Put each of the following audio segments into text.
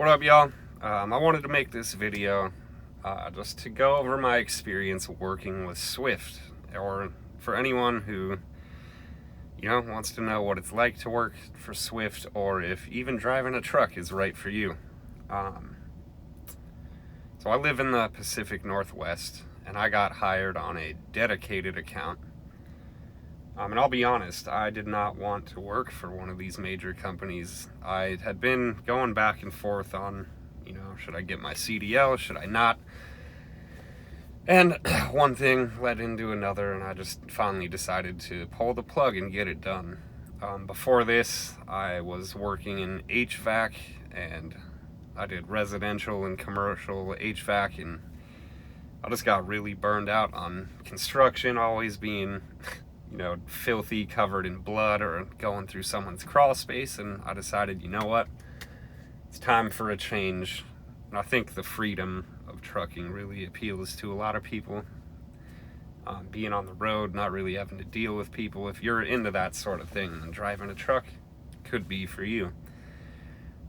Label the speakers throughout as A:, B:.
A: What up, y'all? I wanted to make this video just to go over my experience working with Swift, or for anyone who, wants to know what it's like to work for Swift, or if even driving a truck is right for you. So I live in the Pacific Northwest, and I got hired on a dedicated account. And I'll be honest, I did not want to work for one of these major companies. I had been going back and forth on, should I get my CDL, should I not? And one thing led into another, and I just finally decided to pull the plug and get it done. Before this, I was working in HVAC, and I did residential and commercial HVAC, and I just got really burned out on construction, always being filthy, covered in blood, or going through someone's crawl space. And I decided, it's time for a change. And I think the freedom of trucking really appeals to a lot of people. Being on the road, not really having to deal with people. If you're into that sort of thing, then driving a truck could be for you.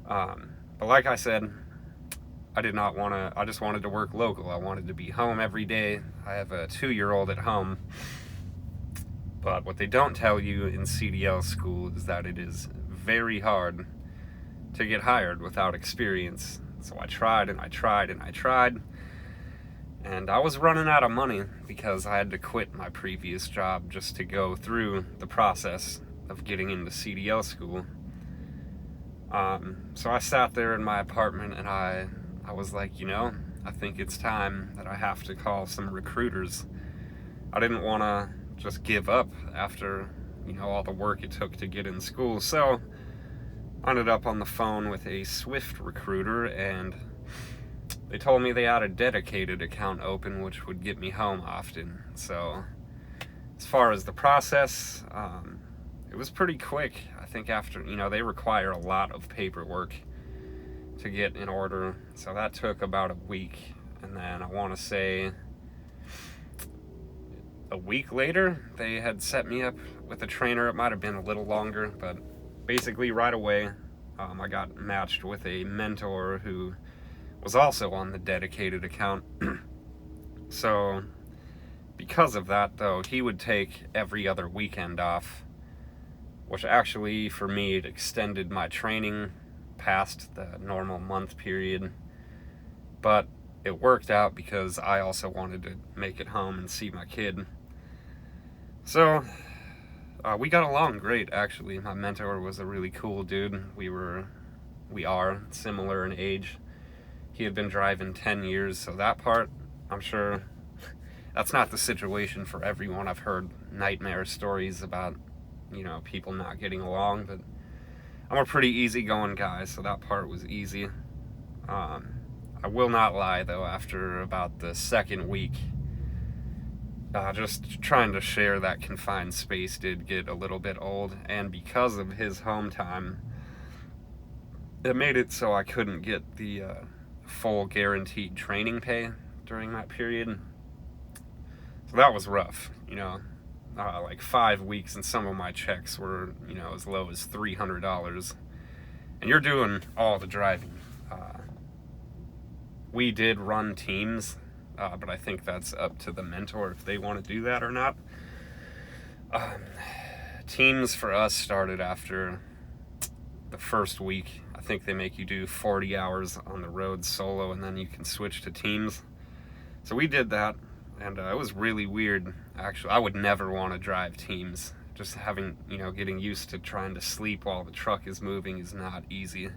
A: But like I said, I just wanted to work local. I wanted to be home every day. I have a 2-year-old at home. But what they don't tell you in CDL school is that it is very hard to get hired without experience. So I tried and I tried and I tried. And I was running out of money because I had to quit my previous job just to go through the process of getting into CDL school. So I sat there in my apartment and I was like, I think it's time that I have to call some recruiters. I didn't want to just give up after all the work it took to get in school. So I ended up on the phone with a Swift recruiter, and they told me they had a dedicated account open which would get me home often. So as far as the process, it was pretty quick. I think after they require a lot of paperwork to get in order, so that took about a week. And then I want to say a week later, they had set me up with a trainer. It might have been a little longer, but basically right away, I got matched with a mentor who was also on the dedicated account. So because of that, though, he would take every other weekend off, which actually, for me, it extended my training past the normal month period. But it worked out because I also wanted to make it home and see my kid. So we got along great, actually. My mentor was a really cool dude. We are similar in age. He had been driving 10 years, so that part, I'm sure that's not the situation for everyone. I've heard nightmare stories about, people not getting along, but I'm a pretty easygoing guy, so that part was easy. I will not lie, though, after about the second week, just trying to share that confined space did get a little bit old, and because of his home time, it made it so I couldn't get the full guaranteed training pay during that period. So that was rough, like 5 weeks, and some of my checks were, as low as $300, and you're doing all the driving. We did run teams, but I think that's up to the mentor if they want to do that or not. Teams for us started after the first week. I think they make you do 40 hours on the road solo, and then you can switch to teams. So we did that, and it was really weird, actually. I would never want to drive teams. Just having, getting used to trying to sleep while the truck is moving is not easy.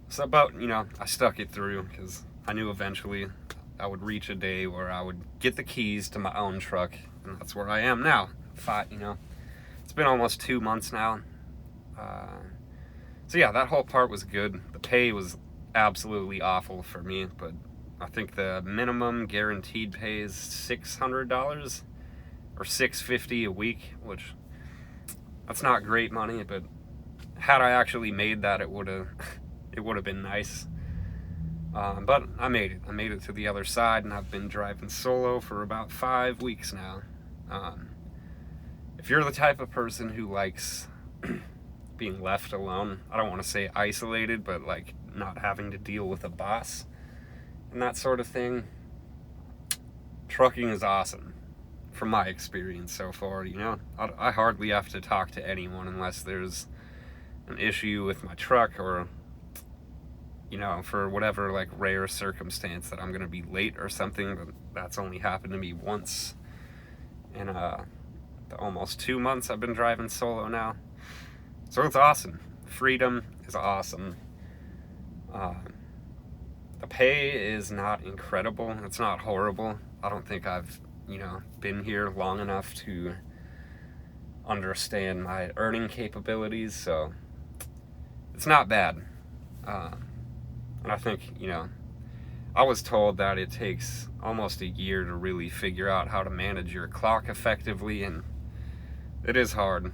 A: So, but, I stuck it through because I knew eventually I would reach a day where I would get the keys to my own truck, and that's where I am now. It's been almost 2 months now. So yeah, that whole part was good. The pay was absolutely awful for me, but I think the minimum guaranteed pay is $600 or $650 a week, which that's not great money, but had I actually made that, it would have been nice. But I made it. I made it to the other side, and I've been driving solo for about 5 weeks now. If you're the type of person who likes being left alone. I don't want to say isolated, but like not having to deal with a boss and that sort of thing. Trucking is awesome from my experience so far. I hardly have to talk to anyone unless there's an issue with my truck, or for whatever like rare circumstance that I'm gonna be late or something. But that's only happened to me once in the almost 2 months I've been driving solo now. So it's awesome. Freedom is awesome. The pay is not incredible. It's not horrible. I don't think I've, been here long enough to understand my earning capabilities, so it's not bad. And I think, I was told that it takes almost a year to really figure out how to manage your clock effectively, and it is hard.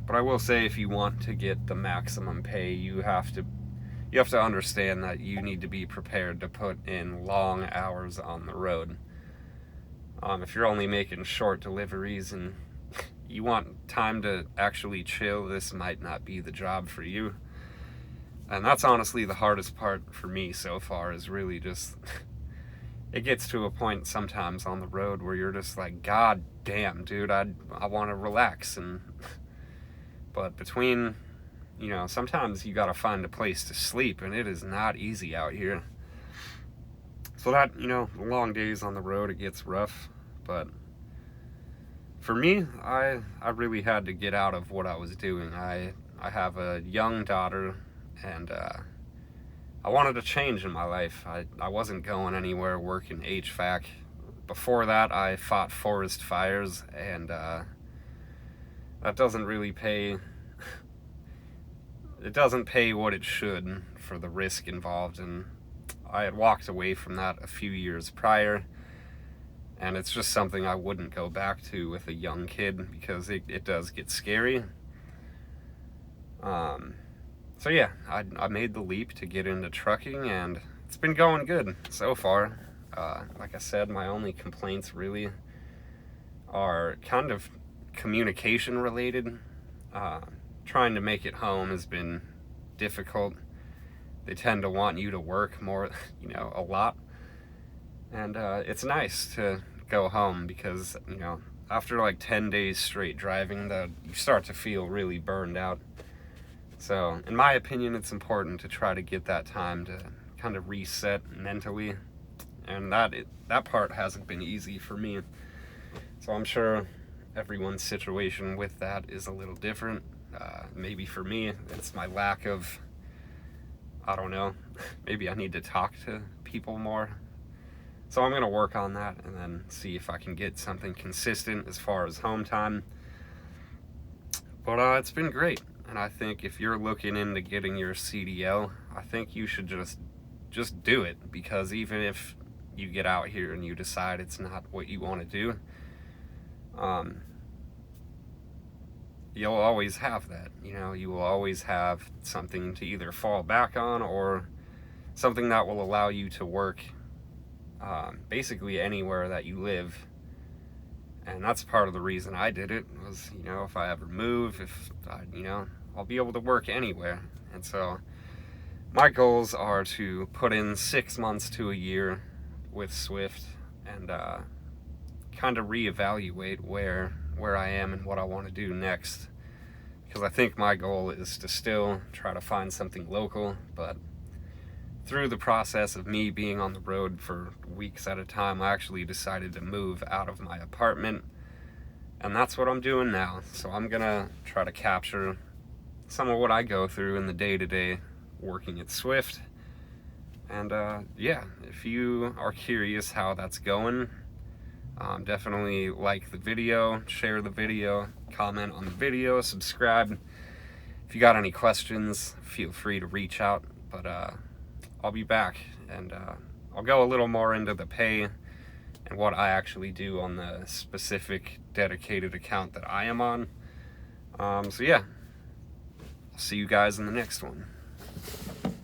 A: But I will say, if you want to get the maximum pay, you have to understand that you need to be prepared to put in long hours on the road. If you're only making short deliveries and you want time to actually chill, this might not be the job for you. And that's honestly the hardest part for me so far, is really just it gets to a point sometimes on the road where you're just like, God damn, dude, I want to relax. But between, sometimes you gotta find a place to sleep, and it is not easy out here. So that, the long days on the road, it gets rough. But for me, I really had to get out of what I was doing. I have a young daughter, and I wanted a change in my life. I wasn't going anywhere working HVAC. Before that, I fought forest fires, and that doesn't really pay. It doesn't pay what it should for the risk involved, and I had walked away from that a few years prior, and it's just something I wouldn't go back to with a young kid, because it does get scary. So yeah, I made the leap to get into trucking, and it's been going good so far. Like I said, my only complaints really are kind of communication related. Trying to make it home has been difficult. They tend to want you to work more, a lot. And it's nice to go home, because, after like 10 days straight driving, you start to feel really burned out. So, in my opinion, it's important to try to get that time to kind of reset mentally. And that part hasn't been easy for me. So I'm sure everyone's situation with that is a little different. Maybe for me, it's my lack of, I don't know, maybe I need to talk to people more. So I'm going to work on that, and then see if I can get something consistent as far as home time. But it's been great. And I think if you're looking into getting your CDL, I think you should just do it, because even if you get out here and you decide it's not what you want to do, you'll always have that. You will always have something to either fall back on, or something that will allow you to work basically anywhere that you live. And that's part of the reason I did it, was, if I ever move, I'll be able to work anywhere. And so my goals are to put in 6 months to a year with Swift, and kind of reevaluate where I am and what I want to do next. Because I think my goal is to still try to find something local, but through the process of me being on the road for weeks at a time, I actually decided to move out of my apartment, and that's what I'm doing now. So I'm gonna try to capture some of what I go through in the day-to-day working at Swift. And yeah, if you are curious how that's going, definitely like the video, share the video, comment on the video, subscribe. If you got any questions, feel free to reach out. But I'll be back, and I'll go a little more into the pay and what I actually do on the specific dedicated account that I am on. So yeah, I'll see you guys in the next one.